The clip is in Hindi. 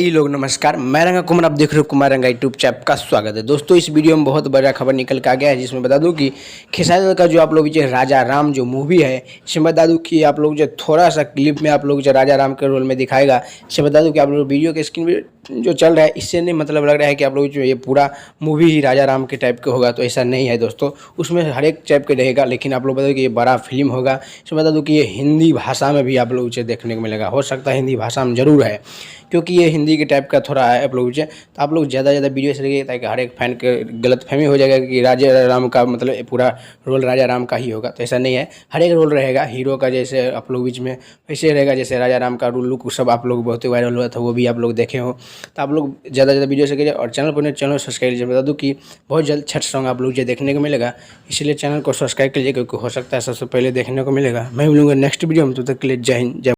भाई लोग नमस्कार, मैं रंगा कुमार, आप देख रहे हो कुमार रंगा यूट्यूब चैनल का स्वागत है। दोस्तों इस वीडियो में बहुत बड़ा खबर निकल के आ गया है, जिसमें बता दूं कि खेसारी का जो आप लोग जो राजा राम जो मूवी है, इसमें बता दूं कि आप लोग जो थोड़ा सा क्लिप में आप लोग जो राजा राम के रोल में दिखाएगा। इससे बता दूं कि आप लोग वीडियो के स्क्रीन पे जो चल रहा है, इससे नहीं मतलब लग रहा है कि आप लोग जो ये पूरा मूवी ही राजा राम के टाइप का होगा, तो ऐसा नहीं है दोस्तों। उसमें हर एक टाइप के रहेगा, लेकिन आप लोग बता दो कि ये बड़ा फिल्म होगा। इसमें बता दूं कि ये हिंदी भाषा में भी आप लोग इसे देखने को मिलेगा। हो सकता है हिंदी भाषा में ज़रूर है, क्योंकि ये हिंदी के टाइप का थोड़ा है आप लोग से। तो आप लोग ज़्यादा से ज़्यादा वीडियो से देखिए, ताकि हर एक फैन के गलतफहमी हो जाएगा कि राजा राम का मतलब ये पूरा रोल राजा राम का ही होगा। तो ऐसा नहीं है, हर एक रोल रहेगा हीरो का, जैसे आप लोग बीच में वैसे रहेगा। जैसे राजा राम का रोल लुक सब आप लोग बहुत ही वायरल हुआ था, वो भी आप लोग देखे हो। तो आप लोग ज़्यादा से ज़्यादा वीडियो से कीजिए और चैनल सब्सक्राइब कीजिए। बता दूँ कि बहुत जल्द छठ सॉन्ग आप लोग जो देखने को मिलेगा, इसलिए चैनल को सब्सक्राइब कीजिए, क्योंकि हो सकता है सबसे पहले देखने को मिलेगा। मैं मिलूंगा नेक्स्ट वीडियो में, तब तक के लिए जय हिंद जय।